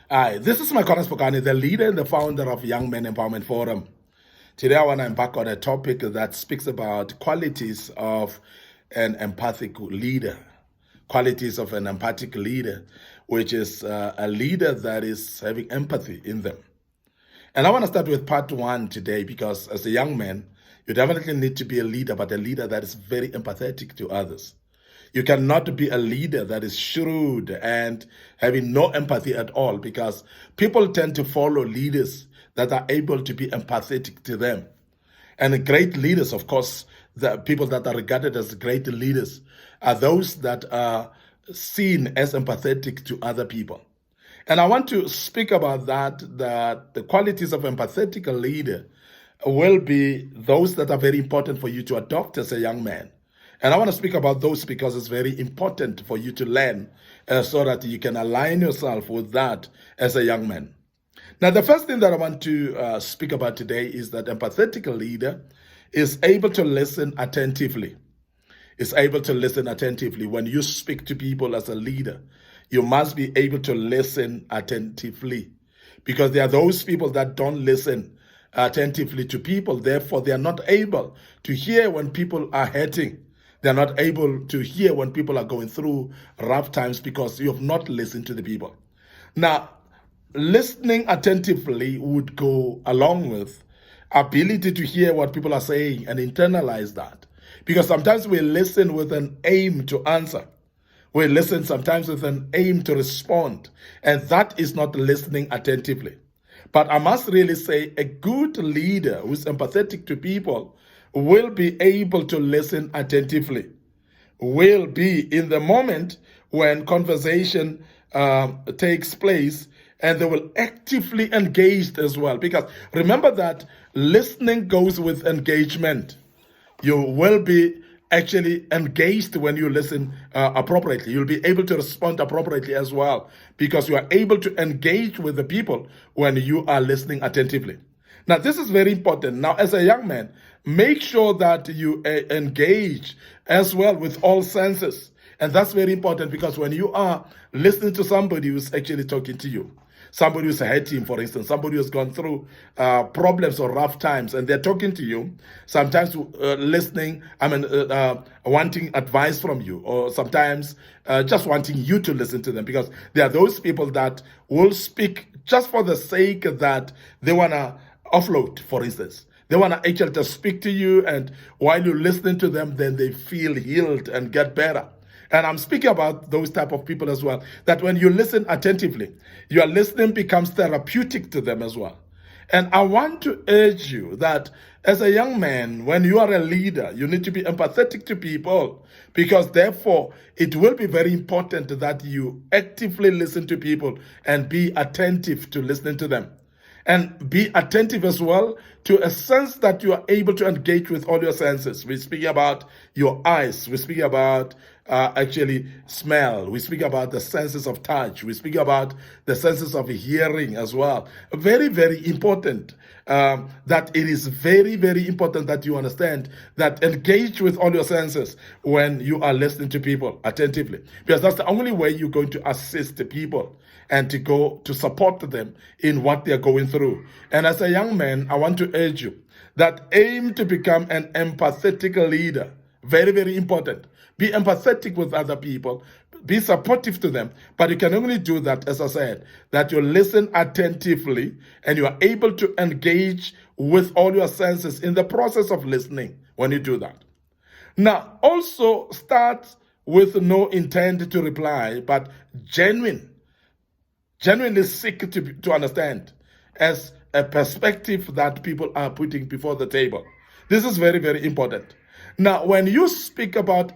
Hi, this is Micornus, Phokane, the leader and the founder of Young Men Empowerment Forum. Today I want to embark on a topic that speaks about qualities of an empathic leader. Qualities of an empathic leader, which is a leader that is having empathy in them. And I want to start with part one today because as a young man, you definitely need to be a leader, but a leader that is very empathetic to others. You cannot be a leader that is shrewd and having no empathy at all, because people tend to follow leaders that are able to be empathetic to them. And great leaders, of course, the people that are regarded as great leaders are those that are seen as empathetic to other people. And I want to speak about that the qualities of empathetic leader will be those that are very important for you to adopt as a young man. And I want to speak about those because it's very important for you to learn so that you can align yourself with that as a young man. Now, the first thing that I want to speak about today is that empathetic leader is able to listen attentively. Is able to listen attentively. When you speak to people as a leader, you must be able to listen attentively, because there are those people that don't listen attentively to people. Therefore, they are not able to hear when people are hurting. They're not able to hear when people are going through rough times because you have not listened to the people. Now, listening attentively would go along with ability to hear what people are saying and internalize that. Because sometimes we listen with an aim to answer. We listen sometimes with an aim to respond. And that is not listening attentively. But I must really say a good leader who's empathetic to people will be able to listen attentively, will be in the moment when conversation takes place, and they will actively engage as well. Because remember that listening goes with engagement. You will be actually engaged when you listen appropriately. You'll be able to respond appropriately as well, because you are able to engage with the people when you are listening attentively. Now, this is very important. Now, as a young man, make sure that you engage as well with all senses. And that's very important, because when you are listening to somebody who's actually talking to you, somebody who's hurting, for instance, somebody who's gone through problems or rough times, and they're talking to you, sometimes wanting advice from you, or sometimes just wanting you to listen to them, because there are those people that will speak just for the sake that they want to offload, for instance. They want to actually just speak to you, and while you're listening to them, then they feel healed and get better. And I'm speaking about those type of people as well, that when you listen attentively, your listening becomes therapeutic to them as well. And I want to urge you that as a young man, when you are a leader, you need to be empathetic to people, because therefore it will be very important that you actively listen to people and be attentive to listening to them. And be attentive as well to a sense that you are able to engage with all your senses. We speak about your eyes. We speak about actually smell. We speak about the senses of touch. We speak about the senses of hearing as well. Very, very important. That it is very, very important that you understand that engage with all your senses when you are listening to people attentively, because that's the only way you're going to assist the people and to go to support them in what they're going through. And as a young man, I want to urge you that aim to become an empathetic leader. Very, very important. Be empathetic with other people. Be supportive to them. But you can only do that, as I said, that you listen attentively and you are able to engage with all your senses in the process of listening when you do that. Now, also start with no intent to reply, but genuinely seek to understand as a perspective that people are putting before the table. This is very, very important. Now, when you speak about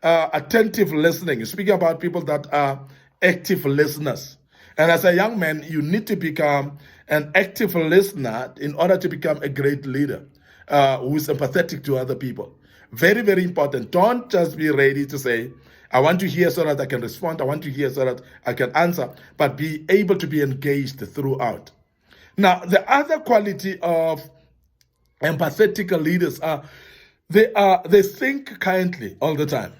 attentive listening, you speak about people that are active listeners. And as a young man, you need to become an active listener in order to become a great leader who is empathetic to other people. Very, very important. Don't just be ready to say, I want to hear so that I can respond. I want to hear so that I can answer, but be able to be engaged throughout. Now, the other quality of empathetic leaders are they think kindly all the time.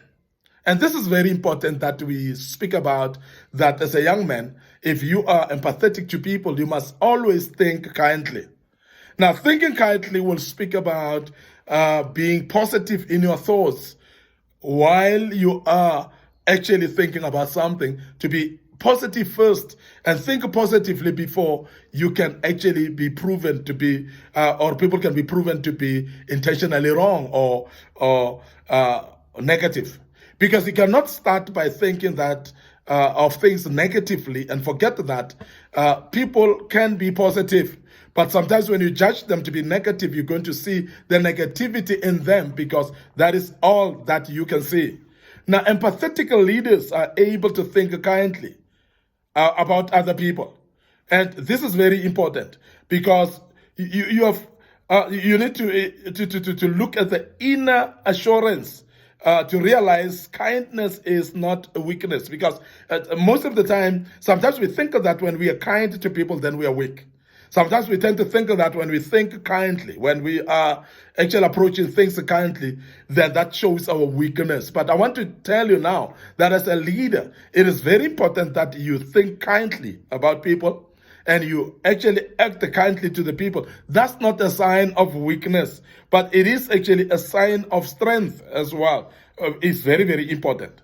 And this is very important that we speak about that as a young man. If you are empathetic to people, you must always think kindly. Now, thinking kindly will speak about being positive in your thoughts while you are actually thinking about something, to be positive first and think positively before you can actually be proven to be, or people can be proven to be intentionally wrong or negative. Because you cannot start by thinking that of things negatively and forget that people can be positive. But sometimes when you judge them to be negative, you're going to see the negativity in them because that is all that you can see. Now, empathetic leaders are able to think kindly about other people. And this is very important because you need to look at the inner assurance to realize kindness is not a weakness, because most of the time, sometimes we think that when we are kind to people, then we are weak. Sometimes we tend to think that when we think kindly, when we are actually approaching things kindly, then that shows our weakness. But I want to tell you now that as a leader, it is very important that you think kindly about people and you actually act kindly to the people. That's not a sign of weakness, but it is actually a sign of strength as well. It's very, very important.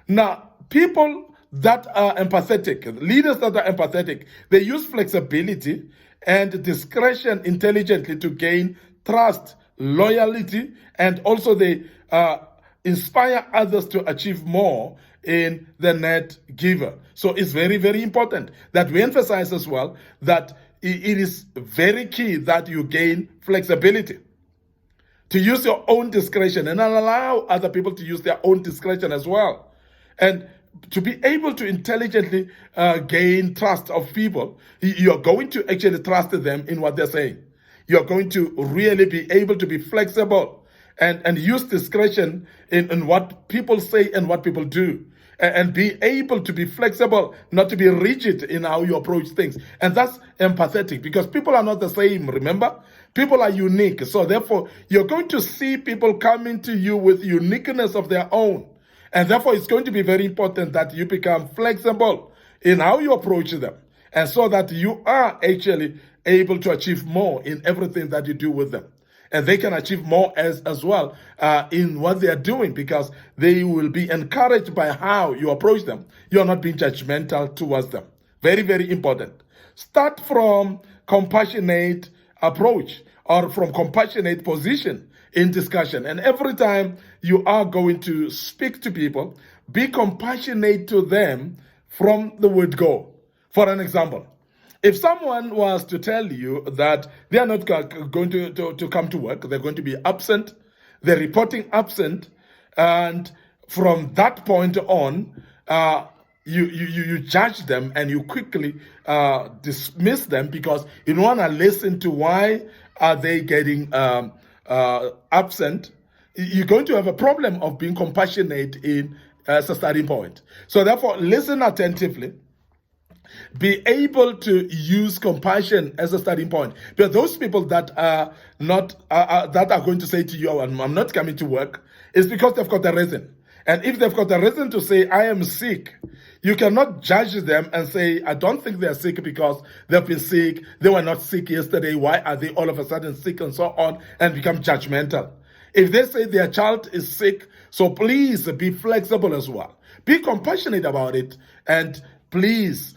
Now, people that are empathetic, leaders that are empathetic, they use flexibility and discretion intelligently to gain trust, loyalty, and also they inspire others to achieve more in the net giver. So it's very, very important that we emphasize as well that it is very key that you gain flexibility to use your own discretion and allow other people to use their own discretion as well. And to be able to intelligently gain trust of people, you're going to actually trust them in what they're saying. You're going to really be able to be flexible and use discretion in what people say and what people do. And be able to be flexible, not to be rigid in how you approach things. And that's empathetic, because people are not the same, remember? People are unique. So therefore, you're going to see people coming to you with uniqueness of their own. And therefore, it's going to be very important that you become flexible in how you approach them, and so that you are actually able to achieve more in everything that you do with them. And they can achieve more as well in what they are doing, because they will be encouraged by how you approach them. You're not being judgmental towards them. Very, very important. Start from compassionate approach or from compassionate position in discussion. And every time you are going to speak to people, be compassionate to them from the word go. For an example, if someone was to tell you that they are not going to come to work, they're going to be absent, they're reporting absent, and from that point on, you judge them and you quickly dismiss them because you don't want to listen to why are they getting absent. You're going to have a problem of being compassionate as a starting point. So therefore, listen attentively. Be able to use compassion as a starting point. But those people that are not that are going to say to you, I'm not coming to work, is because they've got a reason. And if they've got a reason to say, I am sick, you cannot judge them and say, I don't think they're sick because they've been sick, they were not sick yesterday, why are they all of a sudden sick, and so on, and become judgmental. If they say their child is sick, so please be flexible as well. Be compassionate about it, and please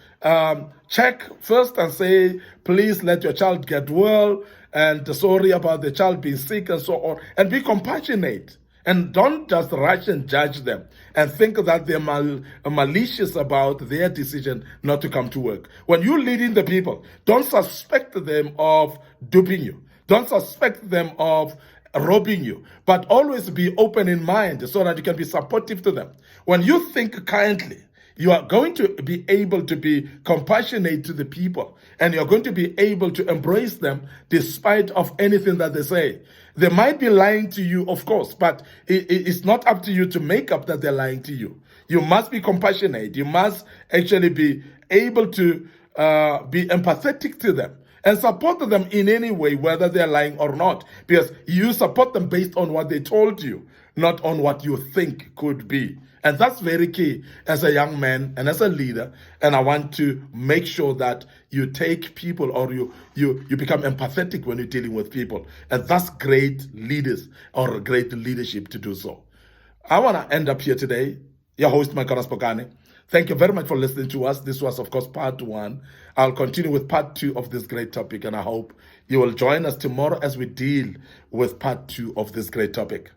check first and say, please let your child get well, and sorry about the child being sick, and so on, and be compassionate. And don't just rush and judge them and think that they're malicious about their decision not to come to work. When you're leading the people, don't suspect them of duping you. Don't suspect them of robbing you, but always be open in mind so that you can be supportive to them. When you think kindly, you are going to be able to be compassionate to the people, and you're going to be able to embrace them despite of anything that they say. They might be lying to you, of course, but it's not up to you to make up that they're lying to you. You must be compassionate. You must actually be able to be empathetic to them and support them in any way, whether they're lying or not, because you support them based on what they told you, not on what you think could be. And that's very key as a young man and as a leader. And I want to make sure that you take people, or you become empathetic when you're dealing with people. And that's great leaders or great leadership to do so. I want to end up here today. Your host, Micornus Phokane. Thank you very much for listening to us. This was, of course, part 1. I'll continue with part 2 of this great topic, and I hope you will join us tomorrow as we deal with part 2 of this great topic.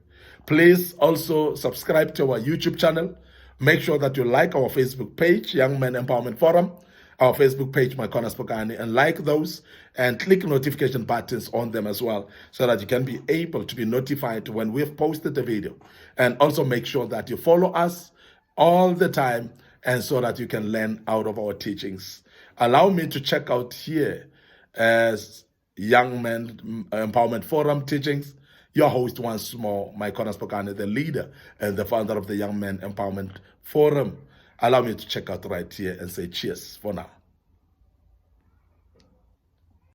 Please also subscribe to our YouTube channel. Make sure that you like our Facebook page, Young Men Empowerment Forum, our Facebook page, Micornus Phokane, and like those and click notification buttons on them as well, so that you can be able to be notified when we've posted a video. And also make sure that you follow us all the time, and so that you can learn out of our teachings. Allow me to check out here as Young Men Empowerment Forum teachings. Your host once more, Micornus Phokane, the leader and the founder of the Young Men Empowerment Forum. Allow me to check out right here and say cheers for now.